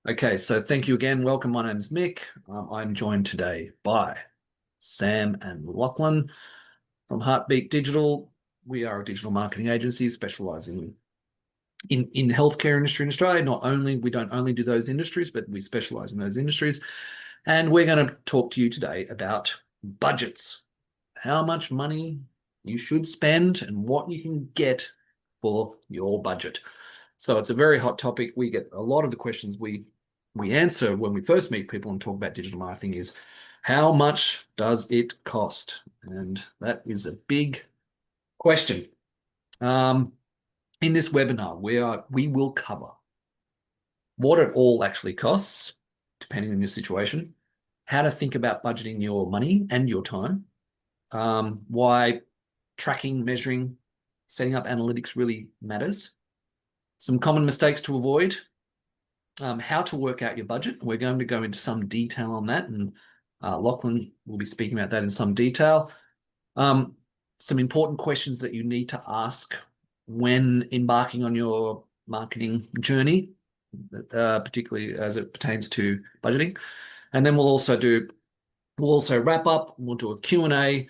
Okay, so thank you again. Welcome. My name's Mick. I'm joined today by Sam and Lachlan from Heartbeat Digital. We are a digital marketing agency specializing in the healthcare industry in Australia. We don't only do those industries, but we specialize in those industries. And we're going to talk to you today about budgets, how much money you should spend and what you can get for your budget. So it's a very hot topic. We get a lot of the questions we answer when we first meet people and talk about digital marketing is how much does it cost? And that is a big question. In this webinar, we will cover what it all actually costs, depending on your situation, how to think about budgeting your money and your time, why tracking, measuring, setting up analytics really matters, some common mistakes to avoid, how to work out your budget. We're going to go into some detail on that, and Lachlan will be speaking about that in some detail. Some important questions that you need to ask when embarking on your marketing journey, particularly as it pertains to budgeting. And then we'll also wrap up, we'll do a Q&A,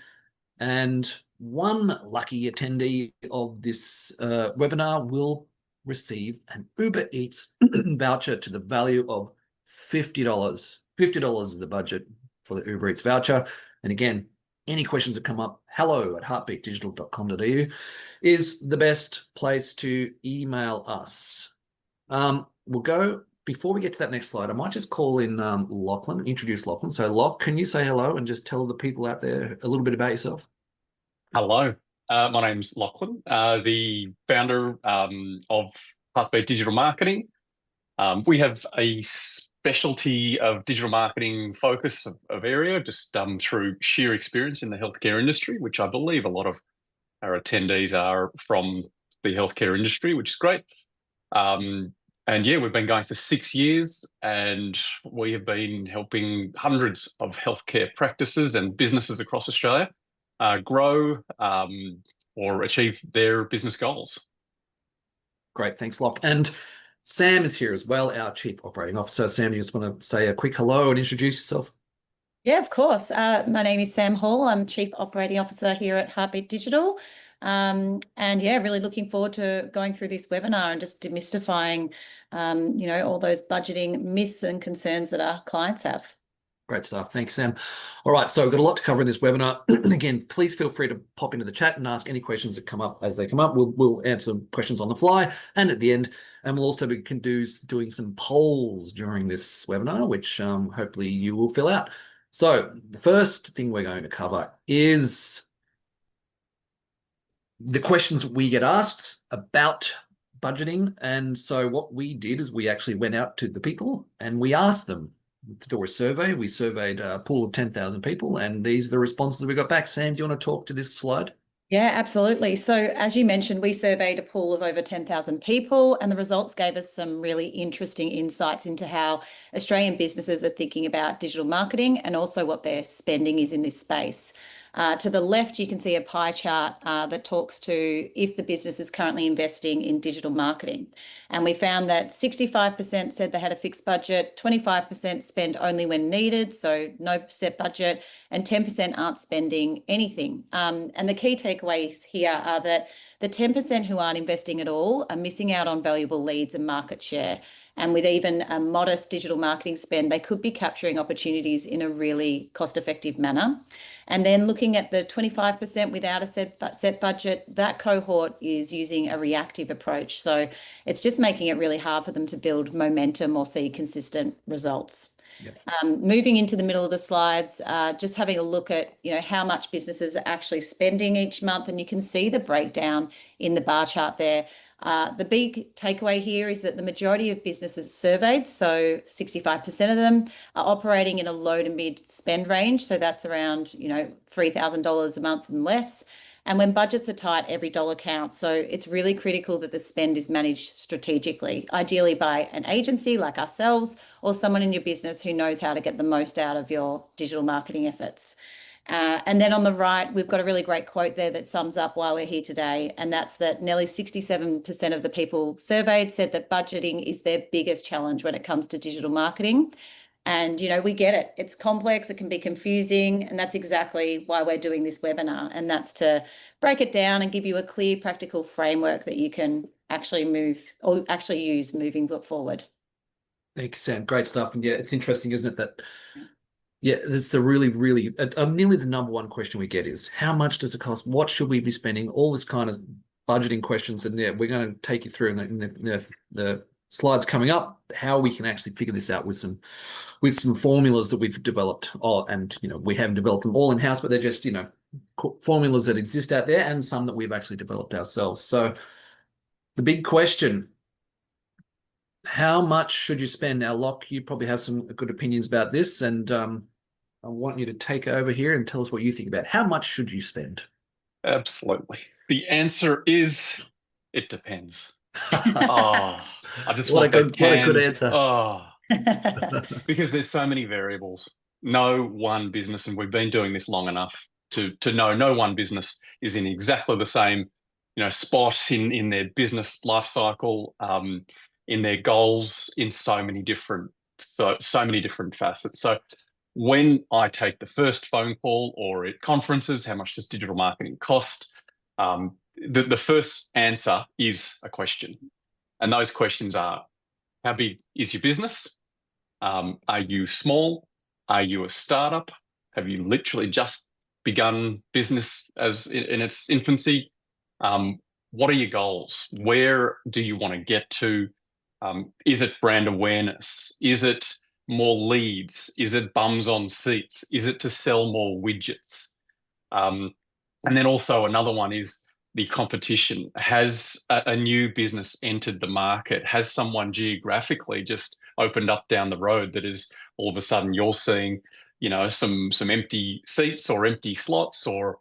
and one lucky attendee of this webinar will receive an Uber Eats voucher to the value of $50. $50 is the budget for the Uber Eats voucher. And again, any questions that come up, hello@heartbeatdigital.com.au is the best place to email us. Before we get to that next slide, I might just call in Lachlan, introduce Lachlan. So Loch, can you say hello and just tell the people out there a little bit about yourself? Hello, my name's Lachlan, the founder of Heartbeat Digital Marketing. We have a specialty of digital marketing focus of area just through sheer experience in the healthcare industry, which I believe a lot of our attendees are from the healthcare industry, which is great. And yeah, we've been going for 6 years, and we have been helping hundreds of healthcare practices and businesses across Australia grow or achieve their business goals. Great, thanks, Loch. And Sam is here as well, our Chief Operating Officer. Sam, you just want to say a quick hello and introduce yourself? Yeah, of course. My name is Sam Hall. I'm Chief Operating Officer here at Heartbeat Digital. And yeah, really looking forward to going through this webinar and just demystifying, all those budgeting myths and concerns that our clients have. Great stuff. Thanks, Sam. All right, so we've got a lot to cover in this webinar. Again, please feel free to pop into the chat and ask any questions that come up as they come up. We'll answer questions on the fly and at the end, and we'll also be doing some polls during this webinar, which hopefully you will fill out. So the first thing we're going to cover is the questions we get asked about budgeting. And so what we did is we actually went out to the people and we asked them to do a survey. We surveyed a pool of 10,000 people, and these are the responses we got back. Sam, do you want to talk to this slide? Yeah, absolutely. So as you mentioned, we surveyed a pool of over 10,000 people, and the results gave us some really interesting insights into how Australian businesses are thinking about digital marketing and also what their spending is in this space. To the left, you can see a pie chart that talks to if the business is currently investing in digital marketing. And we found that 65% said they had a fixed budget, 25% spend only when needed, so no set budget, and 10% aren't spending anything. And the key takeaways here are that the 10% who aren't investing at all are missing out on valuable leads and market share. And with even a modest digital marketing spend, they could be capturing opportunities in a really cost-effective manner. And then looking at the 25% without a set budget, that cohort is using a reactive approach. So it's just making it really hard for them to build momentum or see consistent results. Yep. Moving into the middle of the slides, just having a look at how much businesses are actually spending each month, and you can see the breakdown in the bar chart there. The big takeaway here is that the majority of businesses surveyed, so 65% of them, are operating in a low to mid spend range. So that's around, $3,000 a month and less. And when budgets are tight, every dollar counts. So it's really critical that the spend is managed strategically, ideally by an agency like ourselves or someone in your business who knows how to get the most out of your digital marketing efforts. And then on the right, we've got a really great quote there that sums up why we're here today. And that's that nearly 67% of the people surveyed said that budgeting is their biggest challenge when it comes to digital marketing. And, we get it. It's complex, it can be confusing, and that's exactly why we're doing this webinar. And that's to break it down and give you a clear, practical framework that you can actually use moving forward. Thank you, Sam. Great stuff. And yeah, it's interesting, isn't it, that it's the really, really, nearly the number one question we get is, how much does it cost? What should we be spending? All this kind of budgeting questions. And yeah, we're going to take you through in the slides coming up, how we can actually figure this out with some formulas that we've developed. And we haven't developed them all in-house, but they're just, formulas that exist out there, and some that we've actually developed ourselves. So the big question, how much should you spend? Now, Locke, you probably have some good opinions about this, and I want you to take over here and tell us what you think about how much should you spend? Absolutely. The answer is, it depends. I just want what a good answer. Because there's so many variables. No one business, and we've been doing this long enough to know no one business is in exactly the same spot in their business life cycle, in their goals, in so many different facets. So when I take the first phone call or at conferences, how much does digital marketing cost? The first answer is a question. And those questions are, how big is your business? Are you small? Are you a startup? Have you literally just begun business as in its infancy? What are your goals? Where do you want to get to? Is it brand awareness? Is it more leads? Is it bums on seats? Is it to sell more widgets? And then also another one is the competition. Has a new business entered the market? Has someone geographically just opened up down the road that is all of a sudden you're seeing, some empty seats or empty slots, or,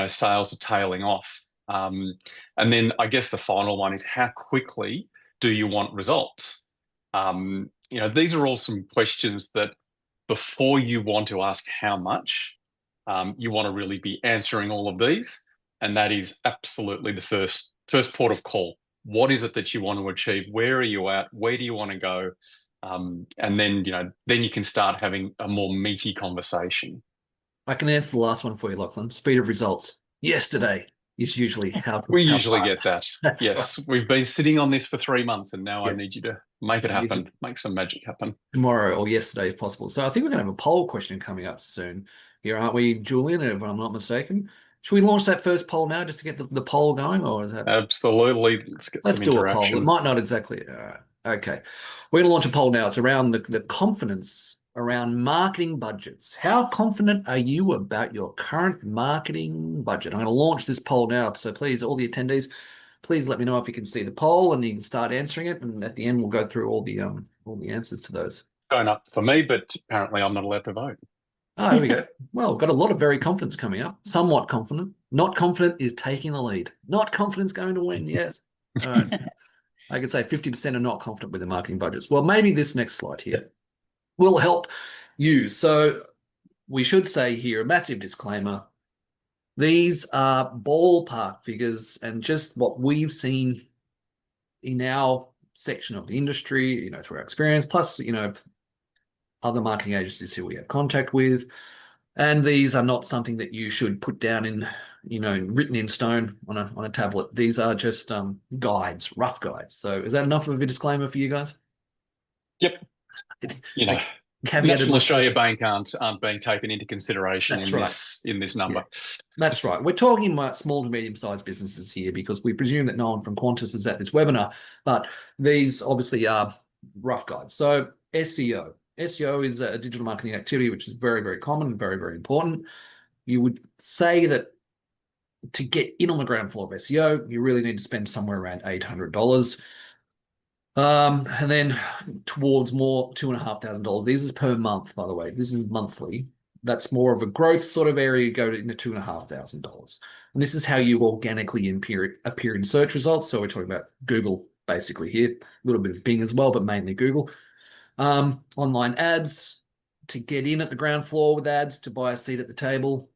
sales are tailing off? And then I guess the final one is, how quickly do you want results? These are all some questions that before you want to ask how much, you want to really be answering all of these. And that is absolutely the first port of call. What is it that you want to achieve? Where are you at? Where do you want to go? And then, then you can start having a more meaty conversation. I can answer the last one for you, Lachlan. Speed of results. Yesterday is usually how we usually fast. Get that. That's yes, right. We've been sitting on this for 3 months, and now I need you to make it happen, make some magic happen. Tomorrow or yesterday, if possible. So I think we're going to have a poll question coming up soon here, aren't we, Julian, if I'm not mistaken? Should we launch that first poll now just to get the poll going, or is that... Absolutely. Let's do a poll. It might not exactly... okay. We're going to launch a poll now. It's around the confidence around marketing budgets. How confident are you about your current marketing budget? I'm going to launch this poll now. So please, all the attendees, please let me know if you can see the poll, and you can start answering it. And at the end, we'll go through all the answers to those. Going up for me, but apparently I'm not allowed to vote. Oh, here we go. Well, we've got a lot of very confidence coming up. Somewhat confident. Not confident is taking the lead. Not confident's going to win. Yes. All right. I could say 50% are not confident with their marketing budgets. Well, maybe this next slide here will help you. So we should say here, a massive disclaimer. These are ballpark figures and just what we've seen in our section of the industry, through our experience, plus, other marketing agencies who we have contact with. And these are not something that you should put down in, written in stone on a tablet. These are just guides, rough guides. So is that enough of a disclaimer for you guys? Yep. National Australia Bank aren't being taken into consideration in this number. Yeah. That's right. We're talking about small to medium-sized businesses here because we presume that no one from Qantas is at this webinar, but these obviously are rough guides. So SEO. SEO is a digital marketing activity, which is very, very common and very, very important. You would say that to get in on the ground floor of SEO, you really need to spend somewhere around $800. And then towards more $2,500. This is per month, by the way. This is monthly. That's more of a growth sort of area. You go into $2,500. And this is how you organically appear in search results. So we're talking about Google basically here, a little bit of Bing as well, but mainly Google. Online ads, to get in at the ground floor with ads, to buy a seat at the table.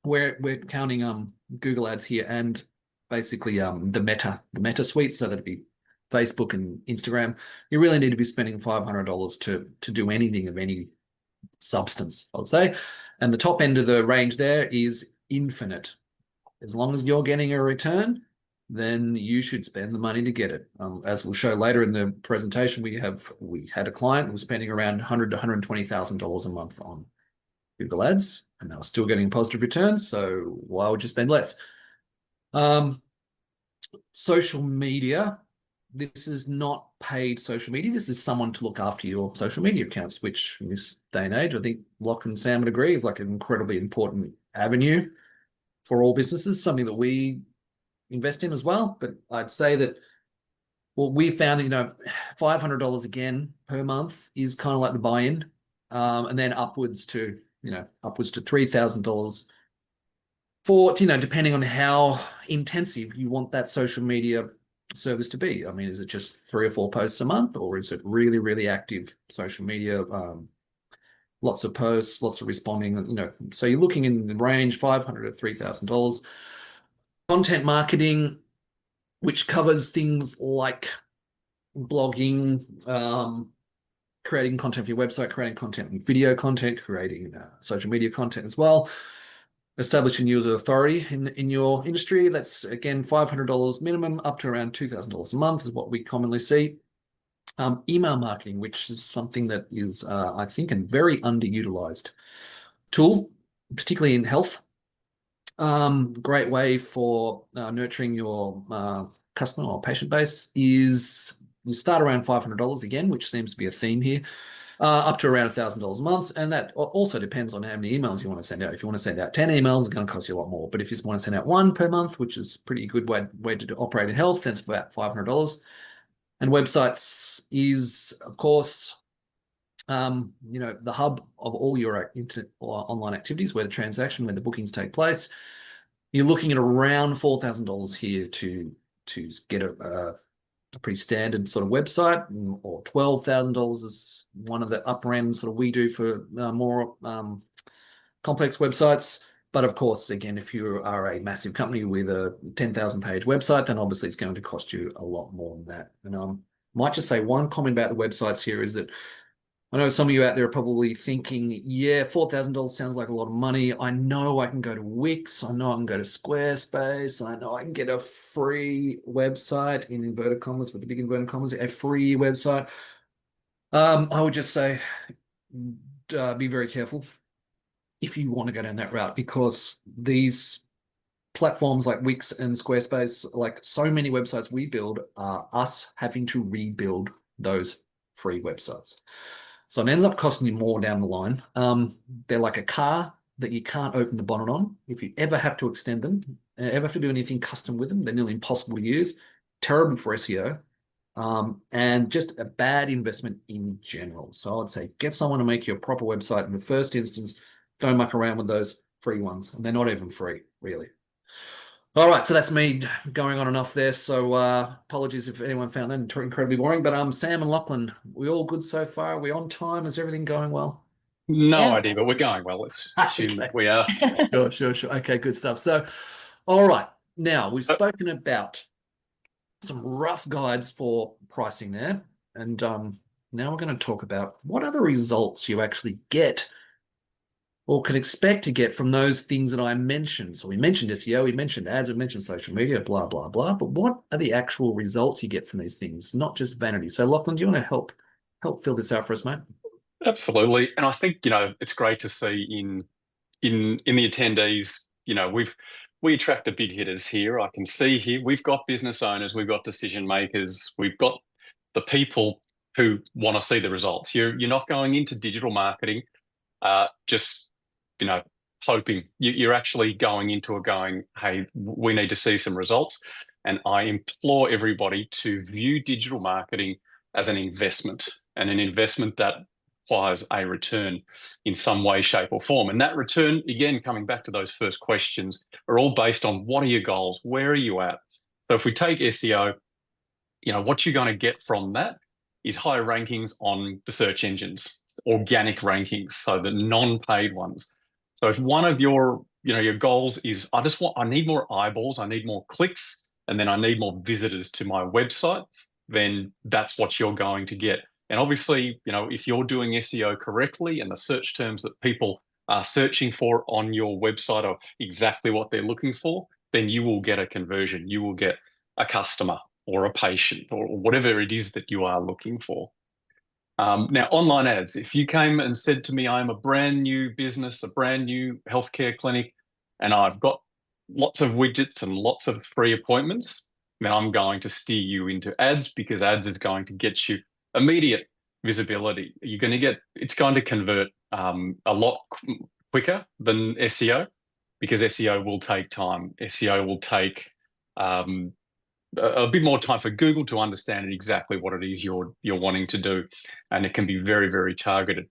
we're counting Google ads here and basically the meta suite, so that'd be Facebook and Instagram. You really need to be spending $500 to do anything of any substance, I would say. And the top end of the range there is infinite. As long as you're getting a return, then you should spend the money to get it. As we'll show later in the presentation, we had a client who was spending around $100,000 to $120,000 a month on Google Ads, and they were still getting positive returns. So why would you spend less? Social media. This is not paid social media. This is someone to look after your social media accounts, which in this day and age, I think Locke and Sam would agree is like an incredibly important avenue for all businesses, something that we invest in as well. But I'd say that what we found that, $500 again per month is kind of like the buy-in, and then upwards to $3,000 for, depending on how intensive you want that social media service to be. I mean, is it just 3 or 4 posts a month, or is it really, really active social media? Lots of posts, lots of responding, so you're looking in the range $500 to $3,000. Content marketing, which covers things like blogging, creating content for your website, creating content and video content, creating social media content as well, establishing user authority in your industry. That's, again, $500 minimum up to around $2,000 a month is what we commonly see. Email marketing, which is something that is, I think, a very underutilized tool, particularly in health. Great way for nurturing your customer or patient base is you start around $500 again, which seems to be a theme here, up to around $1,000 a month. And that also depends on how many emails you want to send out. If you want to send out 10 emails, it's going to cost you a lot more. But if you just want to send out 1 per month, which is a pretty good way to operate in health, then it's about $500. And websites is, of course, the hub of all your online activities, where the transaction, where the bookings take place. You're looking at around $4,000 here to get a pretty standard sort of website, or $12,000 is one of the upper end sort of we do for more complex websites. But of course, again, if you are a massive company with a 10,000 page website, then obviously it's going to cost you a lot more than that. And might just say one comment about the websites here is that I know some of you out there are probably thinking, yeah, $4,000 sounds like a lot of money. I know I can go to Wix. I know I can go to Squarespace. I know I can get a free website, in inverted commas, with the big inverted commas, a free website. I would just say be very careful if you want to go down that route, because these platforms like Wix and Squarespace, like so many websites we build, are us having to rebuild those free websites. So it ends up costing you more down the line. They're like a car that you can't open the bonnet on. If you ever have to extend them, ever have to do anything custom with them, they're nearly impossible to use, terrible for SEO, and just a bad investment in general. So I'd say get someone to make you a proper website in the first instance. Don't muck around with those free ones, and they're not even free, really. All right, so that's me going on enough there. So apologies if anyone found that incredibly boring. But Sam and Lachlan, we all good so far? Are we on time? Is everything going well? No idea, but we're going well. Let's just assume Okay. we are. Sure. Okay, good stuff. So, all right. Now, we've spoken about some rough guides for pricing there. And now we're going to talk about what are the results you actually get or can expect to get from those things that I mentioned. So we mentioned SEO, we mentioned ads, we mentioned social media, blah, blah, blah. But what are the actual results you get from these things, not just vanity? So Lachlan, do you want to help fill this out for us, mate? Absolutely. And I think, it's great to see in the attendees, we attract the big hitters here. I can see here we've got business owners, we've got decision makers, we've got the people who want to see the results. You're not going into digital marketing just hoping. You're actually going into it going, hey, we need to see some results. And I implore everybody to view digital marketing as an investment, and an investment that requires a return in some way, shape, or form. And that return, again, coming back to those first questions, are all based on what are your goals? Where are you at? So if we take SEO, what you're going to get from that is higher rankings on the search engines, organic rankings, so the non-paid ones. So if one of your your goals is, I need more eyeballs, I need more clicks, and then I need more visitors to my website, then that's what you're going to get. And obviously, if you're doing SEO correctly and the search terms that people are searching for on your website are exactly what they're looking for, then you will get a conversion. You will get a customer or a patient or whatever it is that you are looking for. Now, online ads, if you came and said to me, I'm a brand new business, a brand new healthcare clinic, and I've got lots of widgets and lots of free appointments, then I'm going to steer you into ads, because ads is going to get you immediate visibility. It's going to convert a lot quicker than SEO, because SEO will take time. SEO will take a bit more time for Google to understand exactly what it is you're wanting to do, and it can be very, very targeted.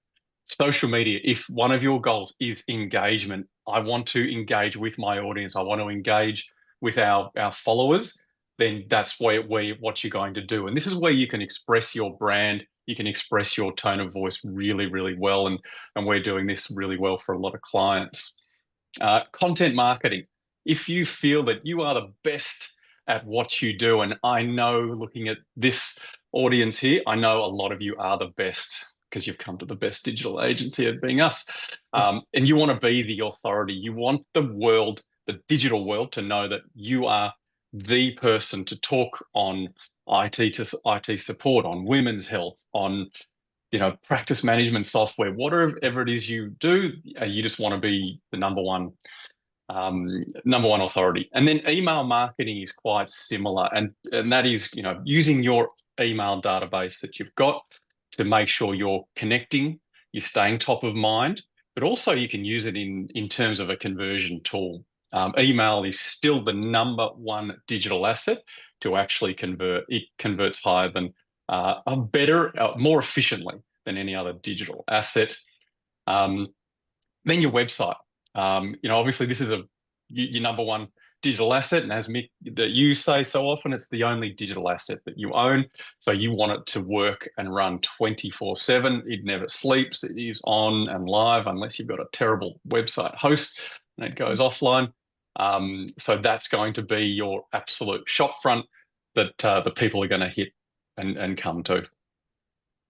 Social media, if one of your goals is engagement, I want to engage with my audience, I want to engage with our followers, then that's what you're going to do. And this is where you can express your brand, you can express your tone of voice really, really well, and we're doing this really well for a lot of clients. Content marketing. If you feel that you are the best at what you do, and I know, looking at this audience here, I know a lot of you are the best, because you've come to the best digital agency at being us. And you want to be the authority. You want the digital world, to know that you are the person to talk on IT support, on women's health, on practice management software, whatever it is you do. You just want to be the number one authority. And then email marketing is quite similar, and that is using your email database that you've got to make sure you're connecting, you're staying top of mind, but also you can use it in terms of a conversion tool. Email is still the number one digital asset to actually convert. It converts higher than more efficiently than any other digital asset. Then your website. Obviously this is your number one digital asset, and as Mick, that you say so often, it's the only digital asset that you own. So you want it to work and run 24/7. It never sleeps. It is on and live, unless you've got a terrible website host and it goes offline. So that's going to be your absolute shop front that the people are going to hit and come to.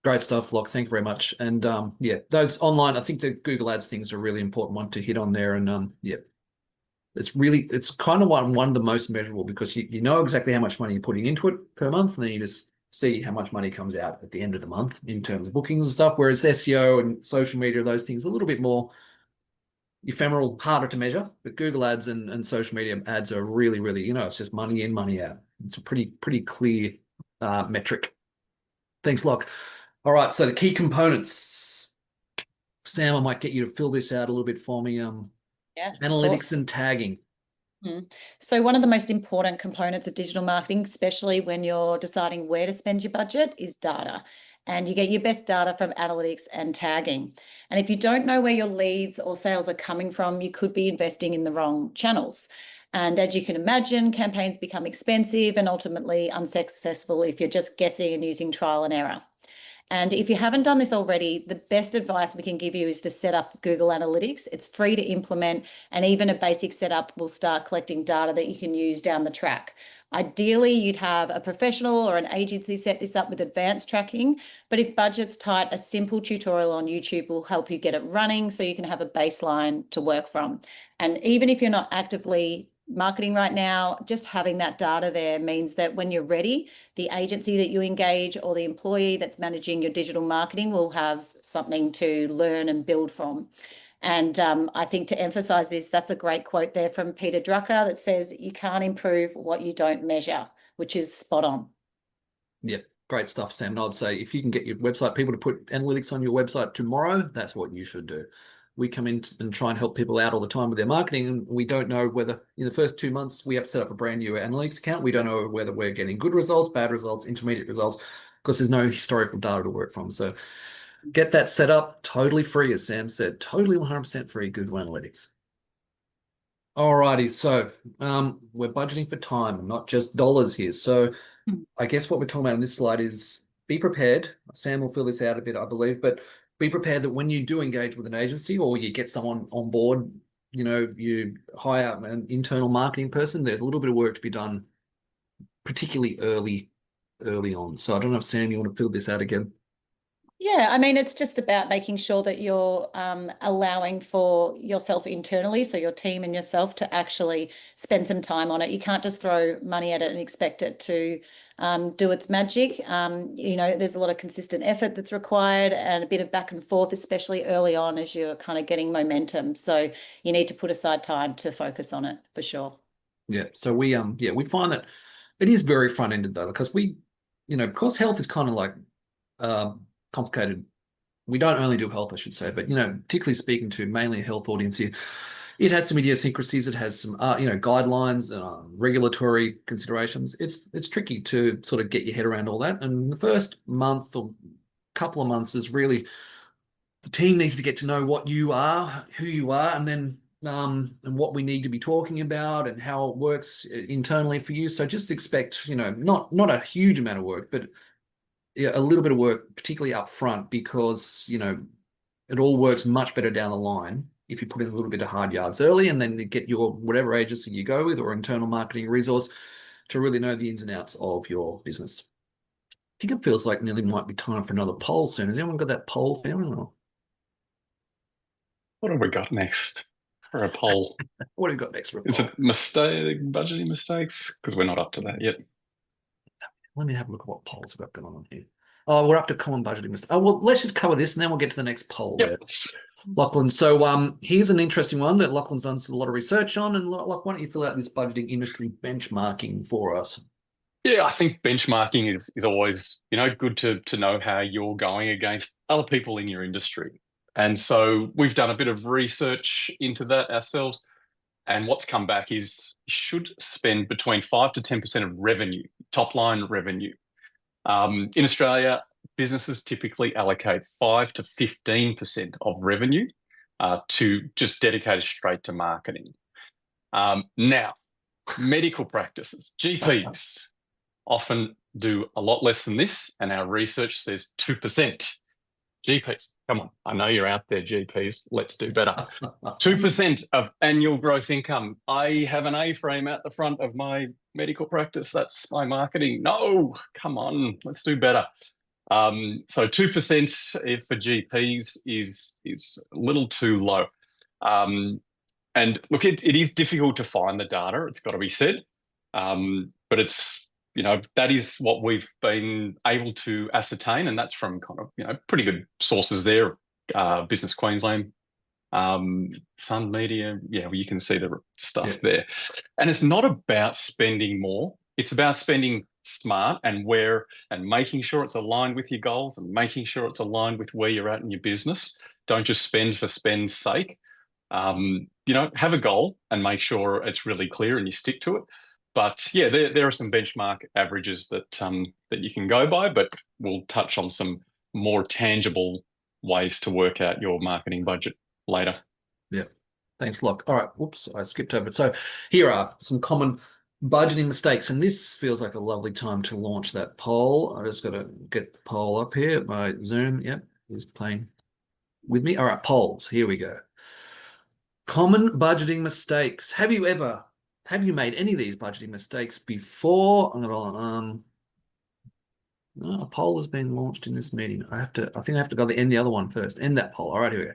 Great stuff, Locke. Thank you very much. And yeah, those online, I think the Google Ads things are a really important one to hit on there. And yeah, it's kind of one of the most measurable, because you know exactly how much money you're putting into it per month, and then you just see how much money comes out at the end of the month in terms of bookings and stuff. Whereas SEO and social media, those things are a little bit more ephemeral, harder to measure. But Google Ads and social media ads are really, really, it's just money in, money out. It's a pretty clear metric. Thanks, Locke. All right, so the key components. Sam, I might get you to fill this out a little bit for me. Yeah, analytics and tagging. So one of the most important components of digital marketing, especially when you're deciding where to spend your budget, is data. And you get your best data from analytics and tagging. And if you don't know where your leads or sales are coming from, you could be investing in the wrong channels. And as you can imagine, campaigns become expensive and ultimately unsuccessful if you're just guessing and using trial and error. And if you haven't done this already, the best advice we can give you is to set up Google Analytics. It's free to implement, and even a basic setup will start collecting data that you can use down the track. Ideally, you'd have a professional or an agency set this up with advanced tracking, but if budget's tight, a simple tutorial on YouTube will help you get it running so you can have a baseline to work from. And even if you're not actively marketing right now, just having that data there means that when you're ready, the agency that you engage or the employee that's managing your digital marketing will have something to learn and build from. And I think to emphasize this, that's a great quote there from Peter Drucker that says, you can't improve what you don't measure, which is spot on. Yep. Great stuff, Sam. And I'd say if you can get your website people to put analytics on your website tomorrow, that's what you should do. We come in and try and help people out all the time with their marketing, and we don't know whether in the first 2 months we have to set up a brand new analytics account. We don't know whether we're getting good results, bad results, intermediate results, because there's no historical data to work from. So get that set up, totally free, as Sam said, totally 100% free, Google Analytics. Alrighty, so we're budgeting for time, not just dollars here. So I guess what we're talking about on this slide is be prepared. Sam will fill this out a bit, I believe, but be prepared that when you do engage with an agency or you get someone on board, you hire an internal marketing person, there's a little bit of work to be done, particularly early on. So I don't know if Sam, you want to fill this out again? Yeah, I mean, it's just about making sure that you're allowing for yourself internally, so your team and yourself to actually spend some time on it. You can't just throw money at it and expect it to do its magic. There's a lot of consistent effort that's required and a bit of back and forth, especially early on as you're kind of getting momentum. So you need to put aside time to focus on it for sure. Yeah. So we find that it is very front ended though, because because health is kind of like complicated. We don't only do health, I should say, but particularly speaking to mainly a health audience here, it has some idiosyncrasies. It has some guidelines, regulatory considerations. It's tricky to sort of get your head around all that. And the first month or couple of months is really the team needs to get to know what you are, who you are, and then and what we need to be talking about and how it works internally for you. So just expect, not a huge amount of work, but a little bit of work, particularly up front, because it all works much better down the line if you put in a little bit of hard yards early, and then you get your whatever agency you go with or internal marketing resource to really know the ins and outs of your business. I think it feels like nearly might be time for another poll soon. Has anyone got that poll feeling? Or What have we got next for a poll? what have we got next for a Is poll? it budgeting mistakes? Because we're not up to that yet. Let me have a look at what polls we've got going on here. Oh, we're up to common budgeting mistakes. Oh, well, let's just cover this and then we'll get to the next poll there. Lachlan, so here's an interesting one that Lachlan's done a lot of research on. And Lachlan, why don't you fill out this budgeting industry benchmarking for us? Yeah, I think benchmarking is always, good to know how you're going against other people in your industry. And so we've done a bit of research into that ourselves. And what's come back is you should spend between 5 to 10% of revenue, top line revenue. In Australia, businesses typically allocate 5 to 15% of revenue to just dedicated straight to marketing. Now, medical practices, GPs, often do a lot less than this, and our research says 2%. GPs, come on, I know you're out there, GPs, let's do better. 2% of annual gross income. I have an A-frame out the front of my medical practice. That's my marketing. No, come on, let's do better. So 2% for GPs is a little too low. And look, it is difficult to find the data, it's got to be said. But it's, that is what we've been able to ascertain, and that's from kind of, pretty good sources there. Business Queensland, Sun Media, well, you can see the stuff there. And it's not about spending more, it's about spending smart and making sure it's aligned with your goals and making sure it's aligned with where you're at in your business. Don't just spend for spend's sake. Have a goal and make sure it's really clear and you stick to it. But yeah, there are some benchmark averages that you can go by, but we'll touch on some more tangible ways to work out your marketing budget later. Yeah. Thanks, Locke. All right. Whoops, I skipped over it. So here are some common budgeting mistakes, and this feels like a lovely time to launch that poll. I just got to get the poll up here. My Zoom, yep, is playing with me. All right, polls. Here we go. Common budgeting mistakes. Have you made any of these budgeting mistakes before? I'm gonna no, a poll has been launched in this meeting. I think I have to go to end the other one first. End that poll. All right, here we go.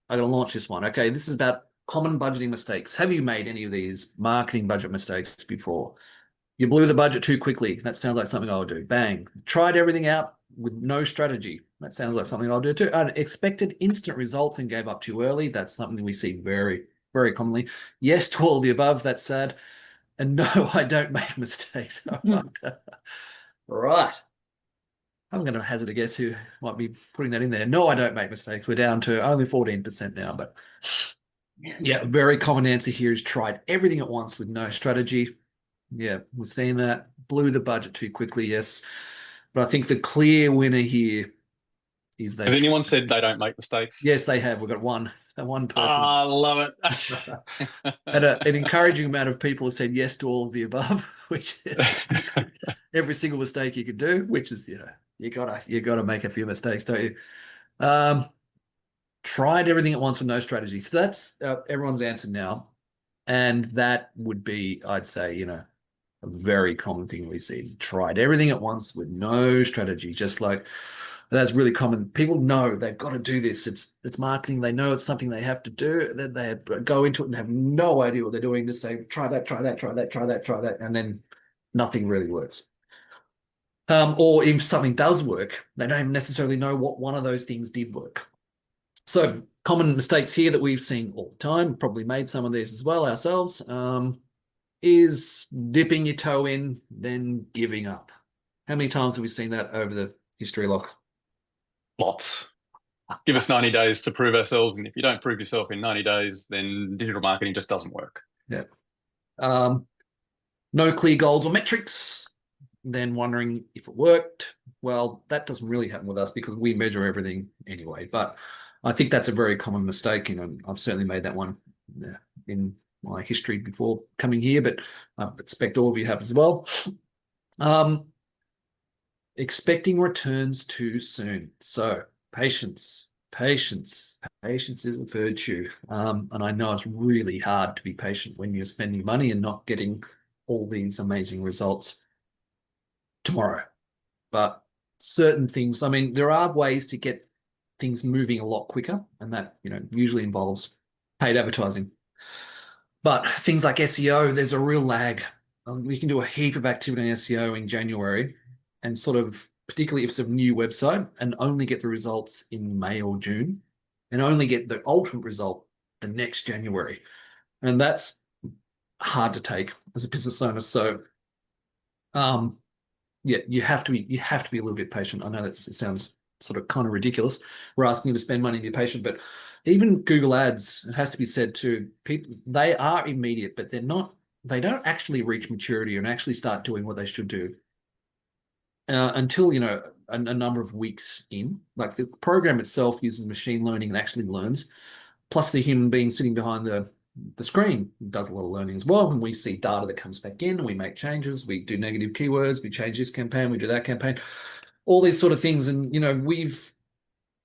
I'm gonna launch this one. Okay, this is about common budgeting mistakes. Have you made any of these marketing budget mistakes before? You blew the budget too quickly. That sounds like something I'll do. Bang. Tried everything out with no strategy. That sounds like something I'll do too. Expected instant results and gave up too early. That's something we see very, very commonly. Yes to all the above. That's sad. And no, I don't make mistakes. Right. I'm going to hazard a guess who might be putting that in there. No, I don't make mistakes. We're down to only 14% now, but yeah, very common answer here is tried everything at once with no strategy. Yeah, we're seeing that. Blew the budget too quickly, yes. But I think the clear winner here is that. Has anyone said they don't make mistakes? Yes, they have. We've got one person. I love it. And an encouraging amount of people have said yes to all of the above, which is every single mistake you could do, which is, you gotta make a few mistakes, don't you? tried everything at once with no strategy. So that's everyone's answer now. And that would be, I'd say, you know, a very common thing we see is tried everything at once with no strategy. Just like that's really common. People know they've got to do this. It's marketing. They know it's something they have to do. Then they go into it and have no idea what they're doing. Just say, try that, try that, try that, try that, try that, and then nothing really works. Or if something does work, they don't even necessarily know what one of those things did work. So common mistakes here that we've seen all the time, probably made some of these as well ourselves, is dipping your toe in, then giving up. How many times have we seen that over the history, Lock? Lots. Give us 90 days to prove ourselves. And if you don't prove yourself in 90 days, then digital marketing just doesn't work. Yeah. No clear goals or metrics, then wondering if it worked. Well, that doesn't really happen with us because we measure everything anyway. But I think that's a very common mistake. You know, I've certainly made that one in my history before coming here, but I expect all of you have as well. Expecting returns too soon. So patience is a virtue. And I know it's really hard to be patient when you're spending money and not getting all these amazing results tomorrow. But certain things, I mean, there are ways to get things moving a lot quicker, and that, you know, usually involves paid advertising. But things like SEO, there's a real lag. You can do a heap of activity in SEO in January and sort of, particularly if it's a new website, and only get the results in May or June, and only get the ultimate result the next January. And that's hard to take as a business owner. So yeah, you have to be a little bit patient. I know it sounds sort of kind of ridiculous. We're asking you to spend money and be patient, but even Google Ads, it has to be said too, people, they are immediate, but they don't actually reach maturity and actually start doing what they should do until, you know, a number of weeks in. Like the program itself uses machine learning and actually learns, plus the human being sitting behind the screen does a lot of learning as well. And we see data that comes back in and we make changes. We do negative keywords. We change this campaign. We do that campaign, all these sort of things. And, you know, we've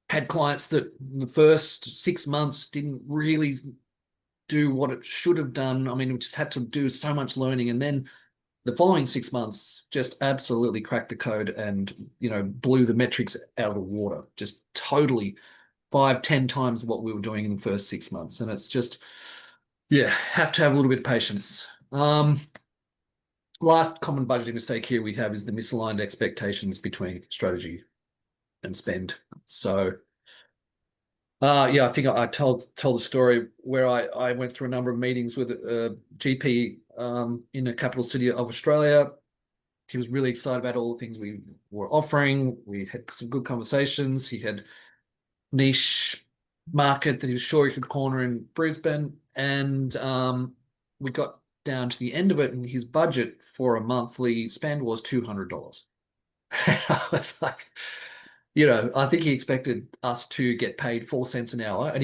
had clients that in the first 6 months didn't really do what it should have done. I mean, we just had to do so much learning. And then the following 6 months just absolutely cracked the code and, you know, blew the metrics out of the water, just totally 5-10 times what we were doing in the first 6 months. And it's just, yeah, have to have a little bit of patience. Last common budgeting mistake here we have is the misaligned expectations between strategy and spend. So, yeah, I think I told the story where I went through a number of meetings with a GP in the capital city of Australia. He was really excited about all the things we were offering. We had some good conversations. He had niche market that he was sure he could corner in Brisbane. And we got down to the end of it, and his budget for a monthly spend was $200. And I was like, you know, I think he expected us to get paid 4 cents an hour, and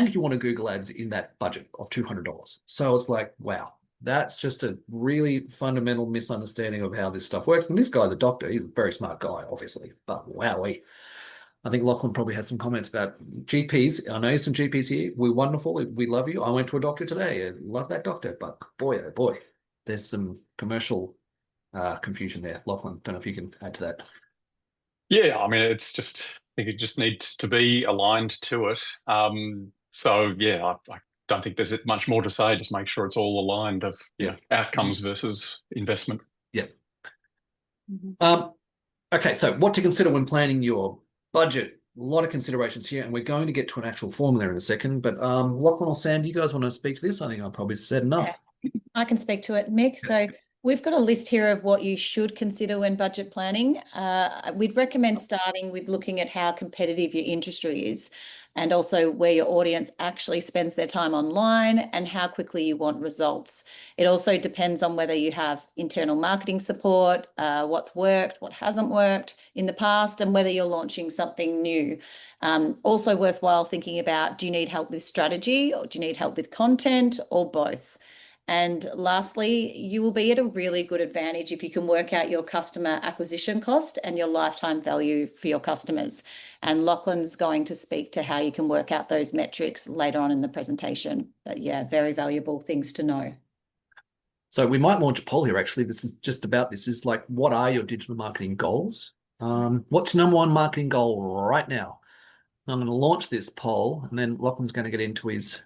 he wanted Google Ads in that budget of $200. So it's like, wow, that's just a really fundamental misunderstanding of how this stuff works. And this guy's a doctor; he's a very smart guy, obviously. But wowee. I think Lachlan probably has some comments about GPs. I know some GPs here. We're wonderful. We love you. I went to a doctor today. I love that doctor. But boy, oh boy, there's some commercial confusion there. Lachlan, don't know if you can add to that. Yeah, I mean, it's just, I think it just needs to be aligned to it. So yeah, I don't think there's much more to say. Just make sure it's all aligned of, you know, outcomes versus investment. Yeah. Okay, so what to consider when planning your budget? A lot of considerations here, and we're going to get to an actual formula in a second. But Lachlan or Sam, do you guys want to speak to this? I think I probably said enough. Yeah, I can speak to it, Mick. So we've got a list here of what you should consider when budget planning. We'd recommend starting with looking at how competitive your industry is, and also where your audience actually spends their time online and how quickly you want results. It also depends on whether you have internal marketing support, what's worked, what hasn't worked in the past, and whether you're launching something new. Also worthwhile thinking about, do you need help with strategy, or do you need help with content, or both? And lastly, you will be at a really good advantage if you can work out your customer acquisition cost and your lifetime value for your customers. And Lachlan's going to speak to how you can work out those metrics later on in the presentation. But yeah, very valuable things to know. So we might launch a poll here, actually. This is just about this is like, what are your digital marketing goals? What's your number one marketing goal right now? I'm going to launch this poll, and then Lachlan's going to get into his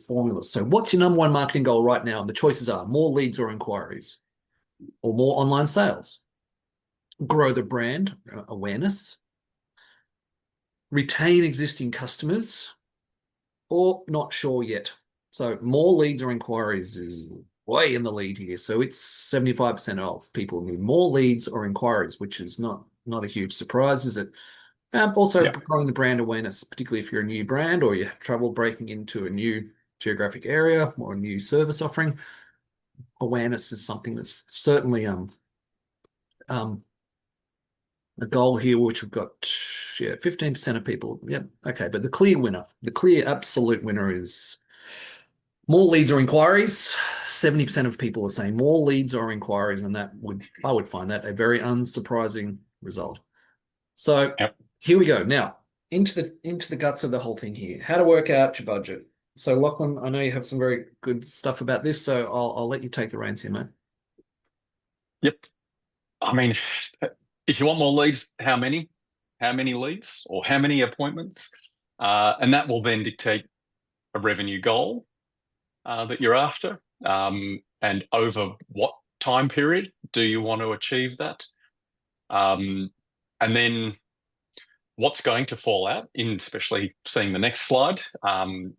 formula. So what's your number one marketing goal right now? And the choices are more leads or inquiries, or more online sales, grow the brand awareness, retain existing customers, or not sure yet. So more leads or inquiries is way in the lead here. So it's 75% of people need more leads or inquiries, which is not a huge surprise, is it? Also growing the brand awareness, particularly if you're a new brand or you have trouble breaking into a new geographic area or a new service offering. Awareness is something that's certainly a goal here, which we've got 15% of people. Yep, okay, but the clear absolute winner is more leads or inquiries. 70% of people are saying more leads or inquiries, and I would find that a very unsurprising result. So here we go. Now into the guts of the whole thing here. How to work out your budget. So Lachlan, I know you have some very good stuff about this, so I'll let you take the reins here, mate. Yep. I mean, if you want more leads, how many leads or how many appointments? And that will then dictate a revenue goal that you're after. And over what time period do you want to achieve that? And then what's going to fall out, especially seeing the next slide,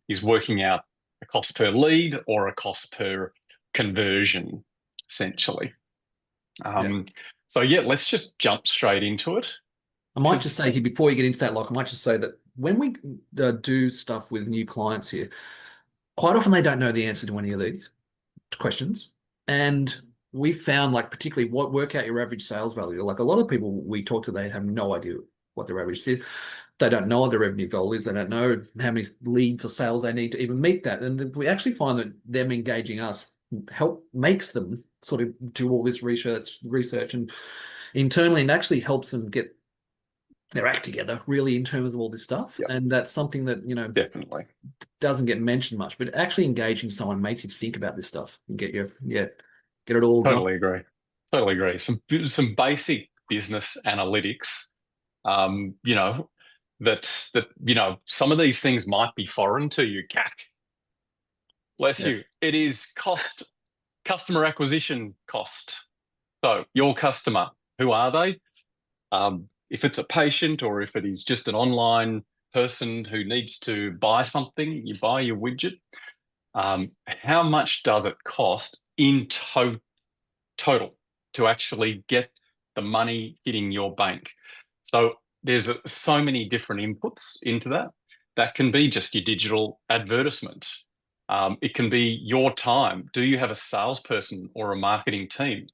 is working out a cost per lead or a cost per conversion, essentially. So yeah, let's just jump straight into it. I might just say here, before you get into that, Lachlan, I might just say that when we do stuff with new clients here, quite often they don't know the answer to any of these questions. And we found, like, particularly work out your average sales value. Like, a lot of people we talk to, they have no idea what their average is. They don't know what their revenue goal is. They don't know how many leads or sales they need to even meet that. And we actually find that them engaging us makes them sort of do all this research and internally, and actually helps them get their act together, really, in terms of all this stuff. Yep. And that's something that, definitely doesn't get mentioned much, but actually engaging someone makes you think about this stuff and get it all done. Totally agree. Some basic business analytics, that some of these things might be foreign to you. CAC, bless you. It is customer acquisition cost. So your customer, who are they? If it's a patient or if it is just an online person who needs to buy something, you buy your widget, how much does it cost in total to actually get the money hitting your bank? So there's so many different inputs into that. That can be just your digital advertisement. It can be your time. Do you have a salesperson or a marketing team?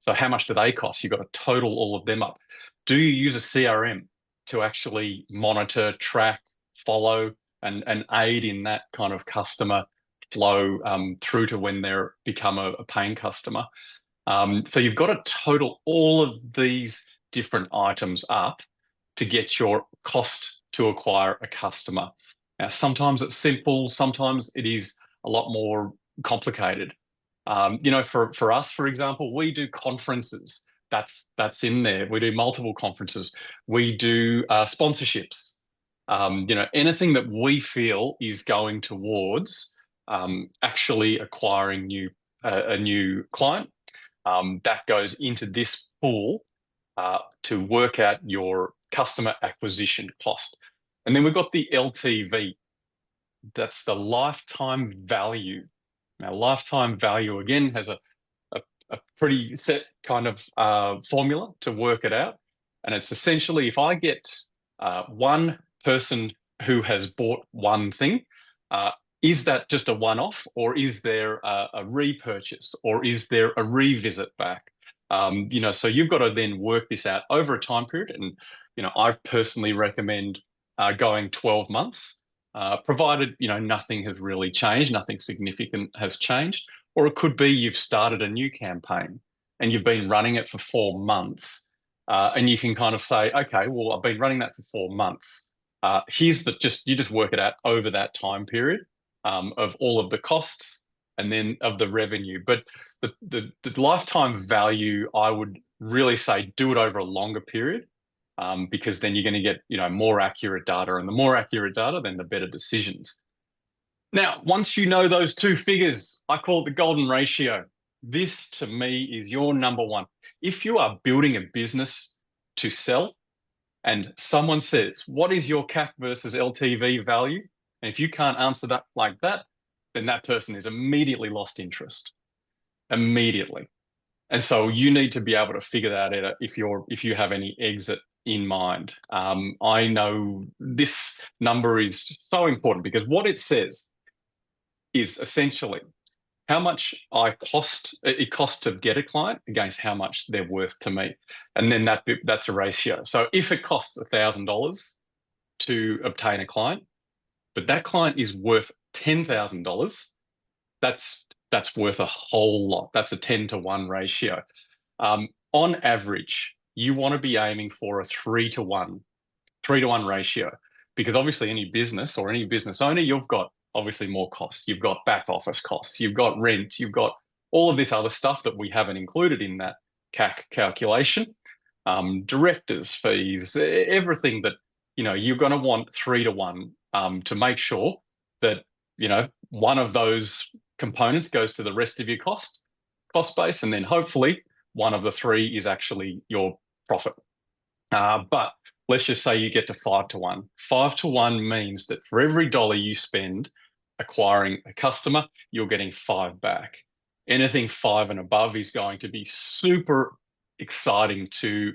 So how much do they cost? You've got to total all of them up. Do you use a CRM to actually monitor, track, follow, and aid in that kind of customer flow through to when they become a paying customer? So you've got to total all of these different items up to get your cost to acquire a customer. Now, sometimes it's simple, sometimes it is a lot more complicated. For us, for example, we do conferences. That's in there. We do multiple conferences. We do sponsorships. Anything that we feel is going towards actually acquiring a new client, that goes into this pool to work out your customer acquisition cost. And then we've got the LTV. That's the lifetime value. Now, lifetime value, again, has a pretty set kind of formula to work it out. And it's essentially, if I get one person who has bought one thing, is that just a one-off, or is there a repurchase, or is there a revisit back? So you've got to then work this out over a time period. And, I personally recommend going 12 months. provided, nothing has really changed, nothing significant has changed. Or it could be you've started a new campaign and you've been running it for 4 months, and you can kind of say, okay, well, I've been running that for 4 months. Here's you just work it out over that time period, of all of the costs and then of the revenue. But the lifetime value, I would really say do it over a longer period, because then you're going to get, more accurate data, and the more accurate data, then the better decisions. Now, once you know those two figures, I call it the golden ratio. This to me is your number one. If you are building a business to sell and someone says, what is your CAC versus LTV value? And if you can't answer that like that, then that person is immediately lost interest. Immediately. And so you need to be able to figure that out if you have any exit in mind. I know this number is so important because what it says is essentially how much it costs to get a client against how much they're worth to me. And then that's a ratio. So if it costs $1,000 to obtain a client, but that client is worth $10,000, that's worth a whole lot. That's a 10-to-1 ratio. On average, you want to be aiming for a 3-to-1 ratio, because obviously any business or any business owner, you've got obviously more costs. You've got back office costs, you've got rent, you've got all of this other stuff that we haven't included in that CAC calculation, directors' fees, everything that, you're going to want 3-to-1, to make sure that, one of those components goes to the rest of your cost base, and then hopefully one of the three is actually your profit. But let's just say you get to 5-to-1. 5-to-1 means that for every dollar you spend acquiring a customer, you're getting 5 back. Anything 5 and above is going to be super exciting to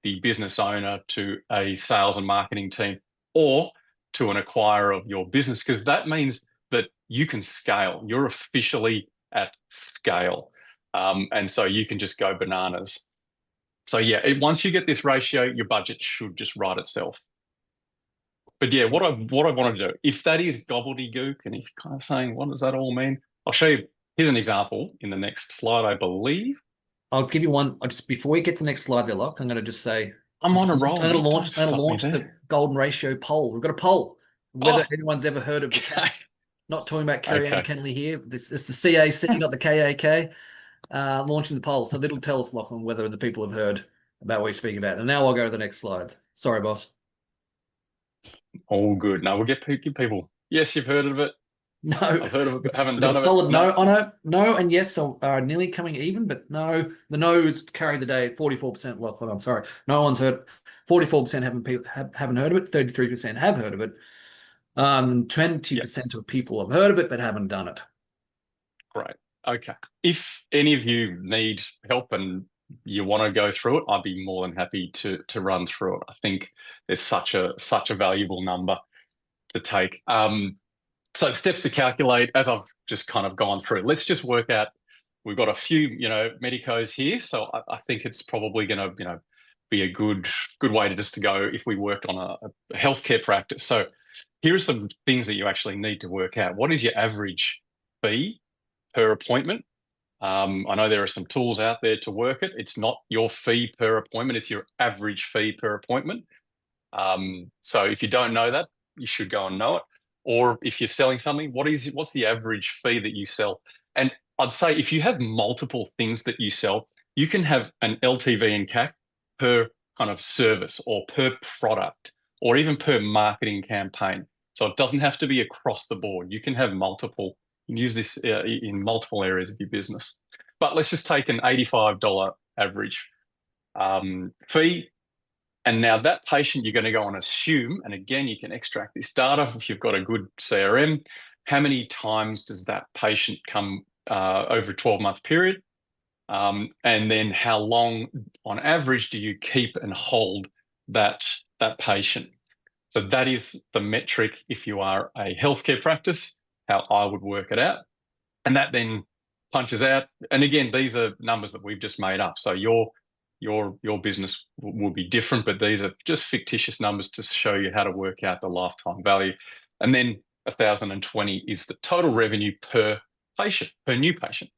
the business owner, to a sales and marketing team, or to an acquirer of your business, because that means that you can scale. You're officially at scale. And so you can just go bananas. So yeah, once you get this ratio, your budget should just write itself. But yeah, what I want to do, if that is gobbledygook, and if you're kind of saying, what does that all mean? I'll show you. Here's an example in the next slide, I believe. I'll give you one. Just before we get to the next slide there, Locke, I'm going to just say I'm on a roll. I'm going to launch the golden ratio poll. We've got a poll. Whether anyone's ever heard of the CAC. Not talking about Kerry-Ann Kenley here. It's the CAC, not the KAK, launching the poll. So that'll tell us, Lachlan, whether the people have heard about what we speak about. And now I'll go to the next slide. Sorry, boss. All good. No, we'll get people. Yes, you've heard of it. No. I've heard of it, but haven't done it. Solid no. Oh, no, and yes, so nearly coming even, but no. The no's carry the day at 44%, Lachlan. I'm sorry. No one's heard. 44% haven't heard of it. 33% have heard of it. 20% of people have heard of it but haven't done it. Great. Okay. If any of you need help and you want to go through it, I'd be more than happy to run through it. I think there's such a valuable number to take. So steps to calculate, as I've just kind of gone through, let's just work out. We've got a few, medicos here, so I think it's probably going to, be a good way to go if we worked on a healthcare practice. So here are some things that you actually need to work out. What is your average fee per appointment? I know there are some tools out there to work it. It's not your fee per appointment, it's your average fee per appointment. So if you don't know that, you should go and know it. Or if you're selling something, what's the average fee that you sell? And I'd say if you have multiple things that you sell, you can have an LTV and CAC per kind of service or per product or even per marketing campaign. So it doesn't have to be across the board. You can have multiple. You can use this in multiple areas of your business. But let's just take an $85 average fee. And now that patient, you're going to go and assume, and again, you can extract this data if you've got a good CRM, how many times does that patient come over a 12-month period? And then how long, on average, do you keep and hold that patient? So that is the metric if you are a healthcare practice, how I would work it out. And that then punches out. And again, these are numbers that we've just made up. So your business will be different, but these are just fictitious numbers to show you how to work out the lifetime value. And then 1,020 is the total revenue per patient, per new patient.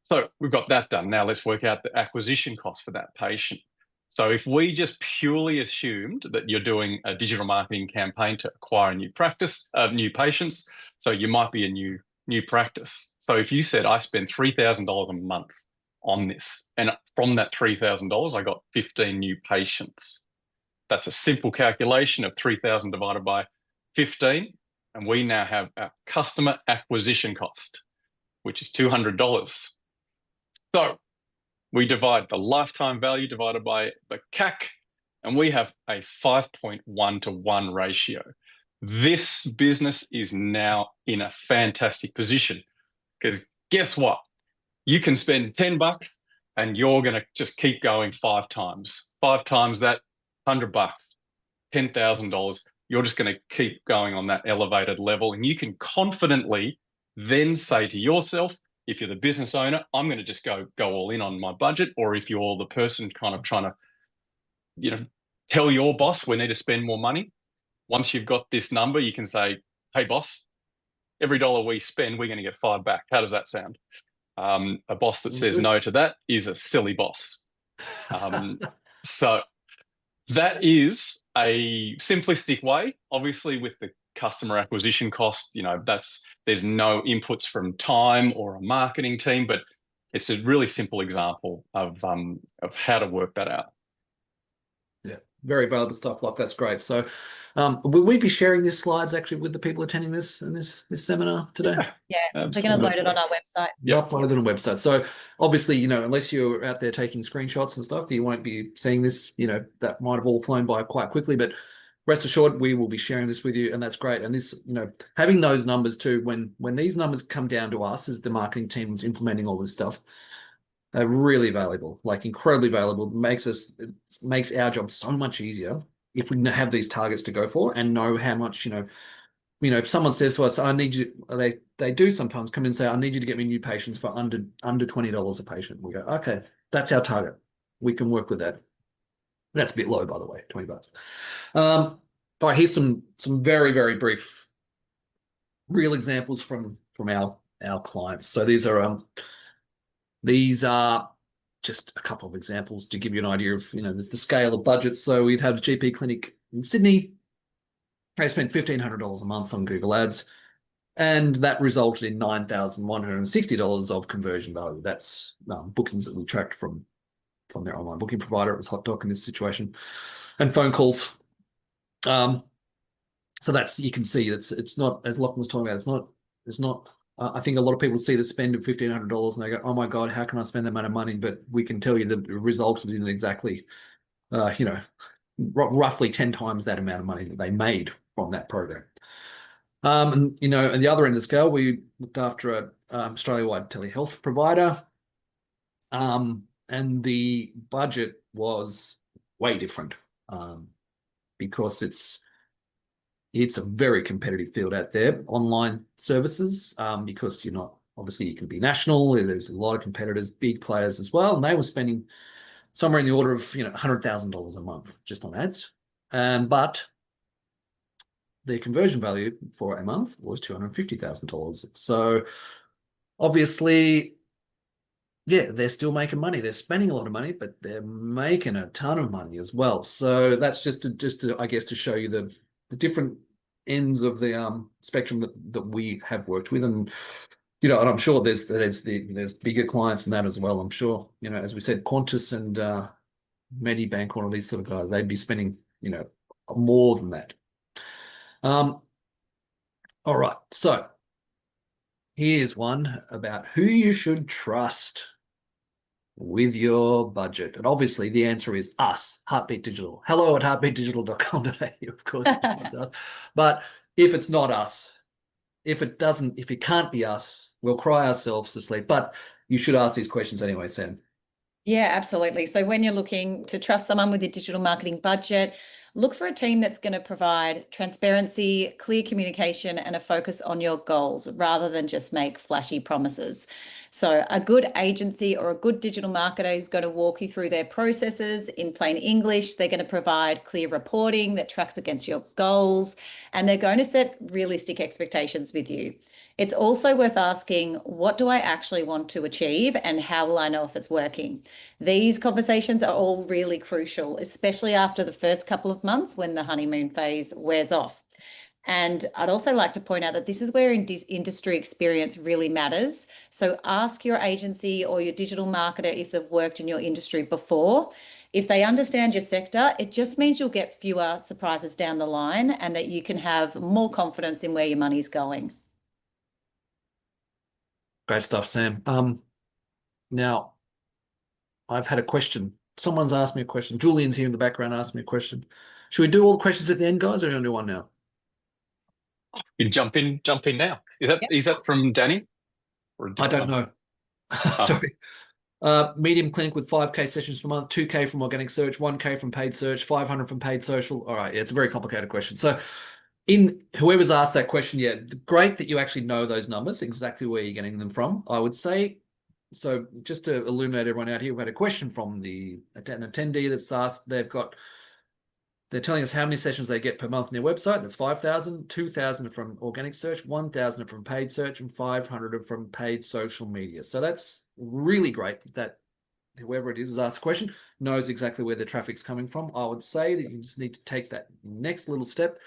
So we've got that done. Now let's work out the acquisition cost for that patient. So if we just purely assumed that you're doing a digital marketing campaign to acquire a new practice, new patients, so you might be a new practice. So if you said I spend $3,000 a month on this, and from that $3,000, I got 15 new patients. That's a simple calculation of 3,000 divided by 15, and we now have our customer acquisition cost, which is $200. So we divide the lifetime value divided by the CAC, and we have a 5.1 to 1 ratio. This business is now in a fantastic position because guess what? You can spend $10 and you're going to just keep going 5 times. 5 times that, $100, $10,000. You're just going to keep going on that elevated level, and you can confidently then say to yourself, if you're the business owner, I'm going to just go all in on my budget. Or if you're the person kind of trying to, tell your boss we need to spend more money. Once you've got this number, you can say, hey boss, every dollar we spend, we're going to get 5 back. How does that sound? A boss that says no to that is a silly boss. So that is a simplistic way. Obviously, with the customer acquisition cost, there's no inputs from time or a marketing team, but it's a really simple example of how to work that out. Yeah, very valuable stuff. Like that's great. So, will we be sharing these slides actually with the people attending this seminar today? Yeah, we're going to load it on our website. Yeah, upload it on a website. So obviously, unless you're out there taking screenshots and stuff, you won't be seeing this. That might have all flown by quite quickly, but rest assured, we will be sharing this with you, and that's great. And this, having those numbers too, when these numbers come down to us as the marketing team is implementing all this stuff, they're really valuable, like incredibly valuable. It makes our job so much easier if we have these targets to go for and know how much, if someone says to us, I need you, they do sometimes come in and say, I need you to get me new patients for under $20 a patient. We go, okay, that's our target. We can work with that. That's a bit low, by the way, $20. All right, here's some very, very brief, real examples from our clients. So these are just a couple of examples to give you an idea of, there's the scale of budgets. So we'd had a GP clinic in Sydney. They spent $1,500 a month on Google Ads, and that resulted in $9,160 of conversion value. That's bookings that we tracked from their online booking provider. It was HotDoc in this situation, and phone calls. So that's, you can see it's not, as Lachlan was talking about, it's not. I think a lot of people see the spend of $1,500 and they go, oh my God, how can I spend that amount of money? But we can tell you that it resulted in exactly, roughly 10 times that amount of money that they made from that program. And at the other end of the scale, we looked after a Australia-wide telehealth provider, and the budget was way different because it's a very competitive field out there, online services, because obviously you can be national. There's a lot of competitors, big players as well, and they were spending somewhere in the order of $100,000 a month just on ads, but their conversion value for a month was $250,000. So obviously, yeah, they're still making money. They're spending a lot of money, but they're making a ton of money as well. So that's just to I guess to show you the different ends of the spectrum that we have worked with, and and I'm sure there's bigger clients than that as well. I'm sure as we said, Qantas and Medibank, one of these sort of guys, they'd be spending more than that. All right, so here's one about who you should trust with your budget. And obviously the answer is us, Heartbeat Digital. hello@heartbeatdigital.com.au, of course. But if it's not us, if it can't be us, we'll cry ourselves to sleep. But you should ask these questions anyway, Sam. Yeah, absolutely. So when you're looking to trust someone with your digital marketing budget, look for a team that's going to provide transparency, clear communication, and a focus on your goals rather than just make flashy promises. So a good agency or a good digital marketer is going to walk you through their processes in plain English. They're going to provide clear reporting that tracks against your goals, and they're going to set realistic expectations with you. It's also worth asking, what do I actually want to achieve and how will I know if it's working? These conversations are all really crucial, especially after the first couple of months when the honeymoon phase wears off. And I'd also like to point out that this is where industry experience really matters. So ask your agency or your digital marketer if they've worked in your industry before. If they understand your sector, it just means you'll get fewer surprises down the line and that you can have more confidence in where your money's going. Great stuff, Sam. Now I've had a question. Someone's asked me a question. Julian's here in the background asked me a question. Should we do all the questions at the end, guys, or are we going to do one now? You can jump in now. Is that from Danny? Or a I different don't one? know. Sorry. Medium clinic with 5K sessions per month, 2K from organic search, 1K from paid search, 500 from paid social. All right, yeah, it's a very complicated question. So in whoever's asked that question, yeah, great that you actually know those numbers, exactly where you're getting them from. I would say, so just to illuminate everyone out here, we had a question from an attendee that's asked, they're telling us how many sessions they get per month on their website. That's 5,000, 2,000 from organic search, 1,000 from paid search, and 500 from paid social media. So that's really great that whoever it is has asked a question knows exactly where the traffic's coming from. I would say that you just need to take that next little step,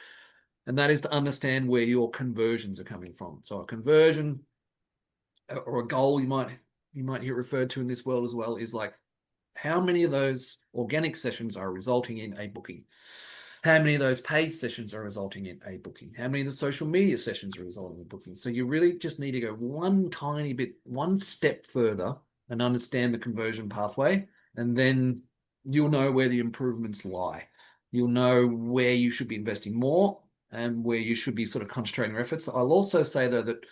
and that is to understand where your conversions are coming from. So a conversion or a goal you might hear referred to in this world as well is like, how many of those organic sessions are resulting in a booking? How many of those paid sessions are resulting in a booking? How many of the social media sessions are resulting in booking? So you really just need to go one step further and understand the conversion pathway, and then you'll know where the improvements lie. You'll know where you should be investing more and where you should be sort of concentrating your efforts. I'll also say, though, that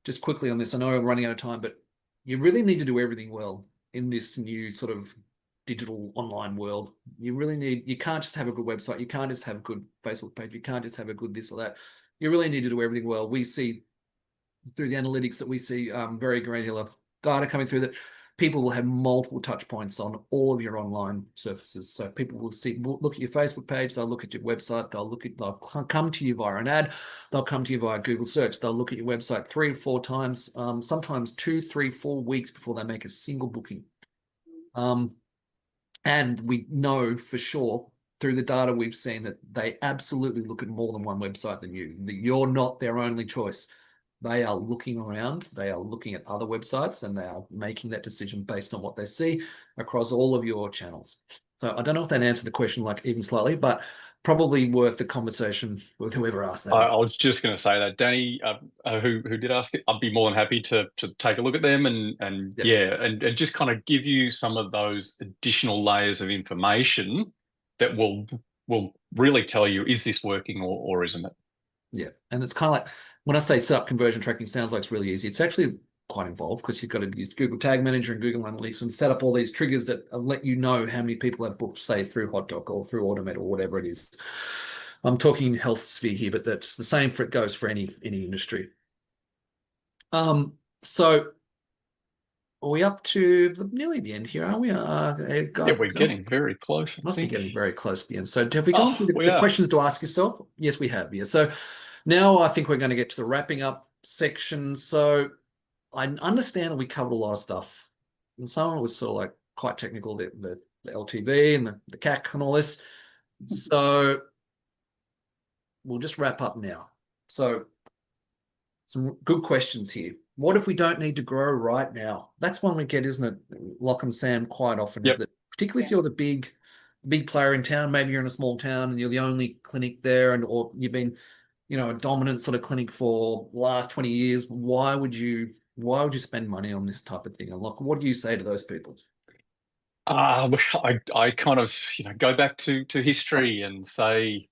just quickly on this, I know I'm running out of time, but you really need to do everything well in this new sort of digital online world. You can't just have a good website. You can't just have a good Facebook page. You can't just have a good this or that. You really need to do everything well. We see through the analytics that we see very granular data coming through that people will have multiple touch points on all of your online surfaces. So people will look at your Facebook page, they'll look at your website, they'll come to you via an ad, they'll come to you via Google search, they'll look at your website 3 or 4 times, sometimes 2, 3, 4 weeks before they make a single booking. And we know for sure through the data we've seen that they absolutely look at more than one website than you. That you're not their only choice. They are looking around, they are looking at other websites, and they are making that decision based on what they see across all of your channels. So I don't know if that answered the question like even slightly, but probably worth the conversation with whoever asked that. I was just going to say that Danny, who did ask it, I'd be more than happy to take a look at them and just kind of give you some of those additional layers of information that will really tell you, is this working or isn't it? Yeah, and it's kind of like when I say set up conversion tracking, sounds like it's really easy. It's actually quite involved because you've got to use Google Tag Manager and Google Analytics and set up all these triggers that let you know how many people have booked, say, through HotDoc or through Automate or whatever it is. I'm talking health sphere here, but that's the same for it goes for any industry. So are we up to nearly the end here, are we? Guys, yeah, we're getting very close. I think getting very close to the end. So have we gone through the questions to ask yourself? Yes, we have. Yeah. So now I think we're going to get to the wrapping up section. So I understand we covered a lot of stuff, and some of it was sort of like quite technical, the LTV and the CAC and all this. So we'll just wrap up now. So some good questions here. What if we don't need to grow right now? That's one we get, isn't it, Lock and Sam, quite often, is that particularly if you're the big player in town, maybe you're in a small town and you're the only clinic there, or you've been, a dominant sort of clinic for the last 20 years. Why would you spend money on this type of thing? And Lock, what do you say to those people? I kind of go back to history and say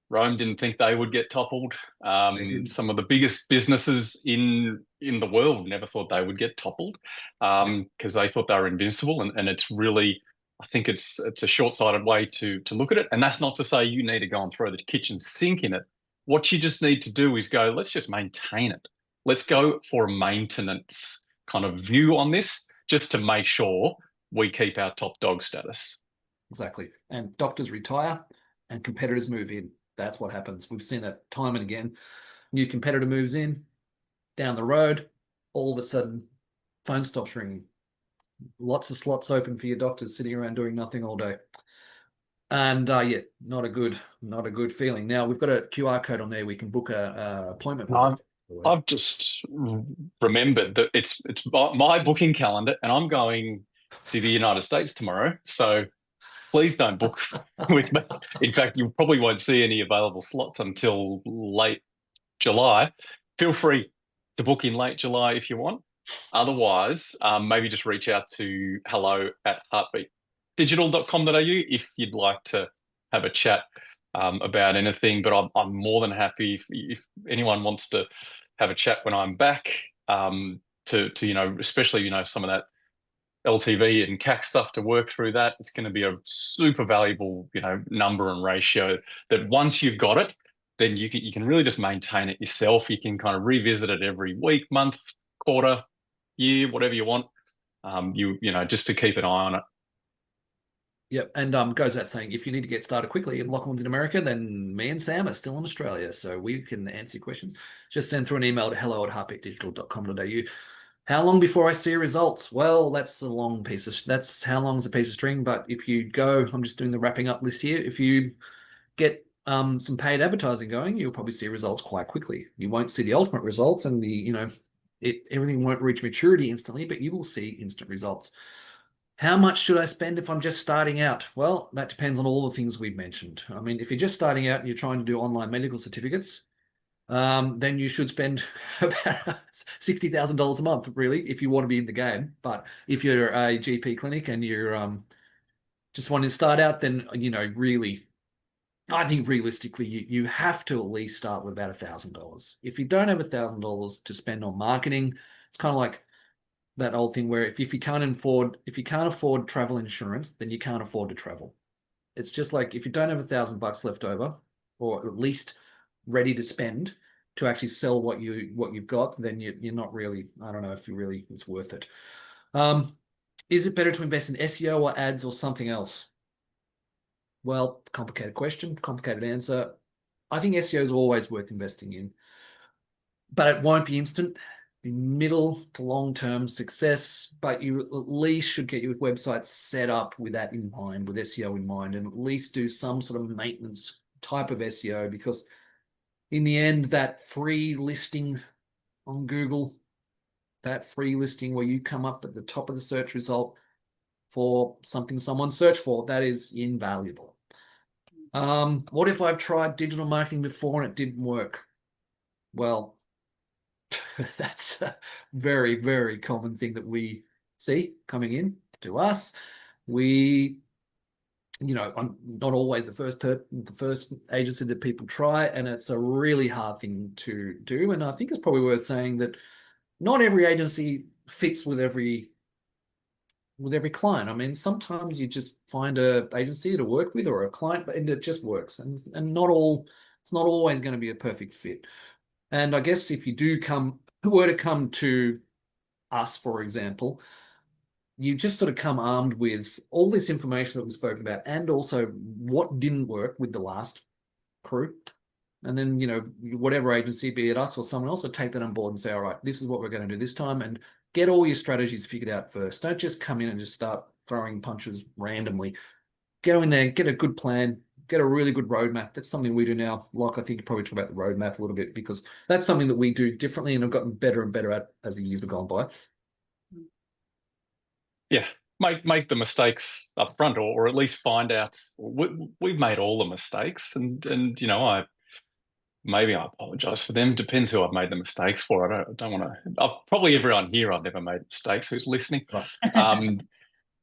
Rome didn't think they would get toppled. Some of the biggest businesses in the world never thought they would get toppled because they thought they were invincible. And it's really I think it's a short-sighted way to look at it. And that's not to say you need to go and throw the kitchen sink in it. What you just need to do is go, let's just maintain it. Let's go for a maintenance kind of view on this, just to make sure we keep our top dog status. Exactly. And doctors retire and competitors move in. That's what happens. We've seen that time and again. New competitor moves in, down the road, all of a sudden, phone stops ringing. Lots of slots open for your doctors sitting around doing nothing all day. And yeah, not a good feeling. Now we've got a QR code on there. We can book a appointment with them. I've just remembered that it's my booking calendar, and I'm going to the United States tomorrow. So please don't book with me. In fact, you probably won't see any available slots until late July. Feel free to book in late July if you want. Otherwise, maybe just reach out to hello@heartbeatdigital.com.au if you'd like to have a chat about anything. But I'm more than happy if anyone wants to have a chat when I'm back, to especially some of that LTV and CAC stuff to work through that. It's going to be a super valuable number and ratio that once you've got it, then you can really just maintain it yourself. You can kind of revisit it every week, month, quarter, year, whatever you want. Just to keep an eye on it. Yep, and goes without saying, if you need to get started quickly and Lachlan's in America, then me and Sam are still in Australia, so we can answer your questions. Just send through an email to hello@heartbeatdigital.com.au. How long before I see results? Well, that's how long is a piece of string. But if you go, I'm just doing the wrapping up list here. If you get some paid advertising going, you'll probably see results quite quickly. You won't see the ultimate results, and everything won't reach maturity instantly, but you will see instant results. How much should I spend if I'm just starting out? Well, that depends on all the things we've mentioned. I mean, if you're just starting out and you're trying to do online medical certificates, then you should spend about $60,000 a month, really, if you want to be in the game. But if you're a GP clinic and you're just wanting to start out, then really, I think realistically, you have to at least start with about $1,000. If you don't have $1,000 to spend on marketing, it's kind of like that old thing where if you can't afford travel insurance, then you can't afford to travel. It's just like if you don't have $1,000 left over, or at least ready to spend to actually sell what you've got, then you're not really. I don't know if it's worth it. Is it better to invest in SEO or ads or something else? Well, complicated question, complicated answer. I think SEO is always worth investing in, but it won't be instant. Middle to long-term success, but you at least should get your website set up with that in mind, with SEO in mind, and at least do some sort of maintenance type of SEO, because in the end, that free listing on Google, that free listing where you come up at the top of the search result for something someone searched for, that is invaluable. What if I've tried digital marketing before and it didn't work? Well, that's a very, very common thing that we see coming in to us. I'm not always the first agency that people try, and it's a really hard thing to do. And I think it's probably worth saying that not every agency fits with every client. I mean, sometimes you just find a agency to work with or a client, and it just works, and it's not always going to be a perfect fit. And I guess if you were to come to us, for example, you just sort of come armed with all this information that we spoke about, and also what didn't work with the last crew. And then, whatever agency, be it us or someone else, would take that on board and say, all right, this is what we're going to do this time, and get all your strategies figured out first. Don't just come in and just start throwing punches randomly. Go in there, get a good plan, get a really good roadmap. That's something we do now. Like, I think you probably talk about the roadmap a little bit, because that's something that we do differently and have gotten better and better at as the years have gone by. Yeah, make the mistakes up front, or at least find out. We've made all the mistakes, and maybe I apologize for them. Depends who I've made the mistakes for. I don't want to. Probably everyone here, I've never made mistakes who's listening. Right.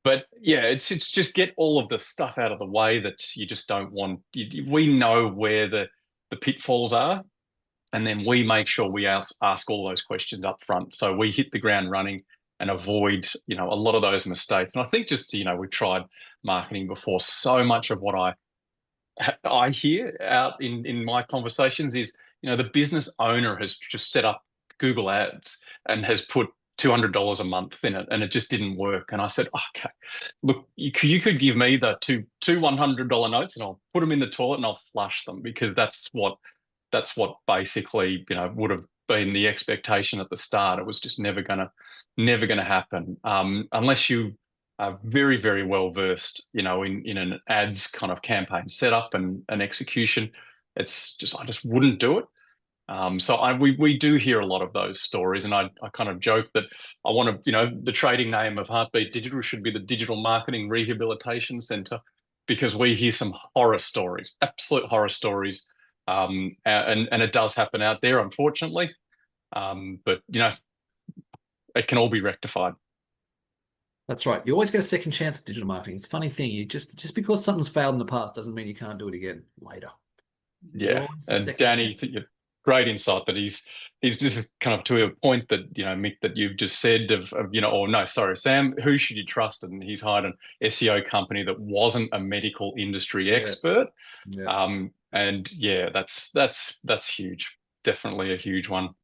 But yeah, it's just get all of the stuff out of the way that you just don't want. We know where the pitfalls are, and then we make sure we ask all those questions up front, so we hit the ground running, and avoid, a lot of those mistakes. And I think just, we've tried marketing before. So much of what I hear out in my conversations is, the business owner has just set up Google Ads and has put $200 a month in it, and it just didn't work. And I said, okay, look, you could give me the two $100 notes, and I'll put them in the toilet and I'll flush them, because that's what basically, would have been the expectation at the start. It was just never gonna happen, unless you are very, very well versed, in an ads kind of campaign setup and execution. I just wouldn't do it. So we do hear a lot of those stories, and I kind of joke that I want to, the trading name of Heartbeat Digital should be the Digital Marketing Rehabilitation Centre, because we hear some horror stories, absolute horror stories, and it does happen out there, unfortunately. But it can all be rectified. That's right. You always get a second chance at digital marketing. It's a funny thing. You just because something's failed in the past doesn't mean you can't do it again later. Yeah, and Danny, great insight that he's just kind of to a point that, Mick, that you've just said of or no, sorry, Sam, who should you trust? And he's hired an SEO company that wasn't a medical industry expert. Yeah. And yeah, that's huge. Definitely a huge one.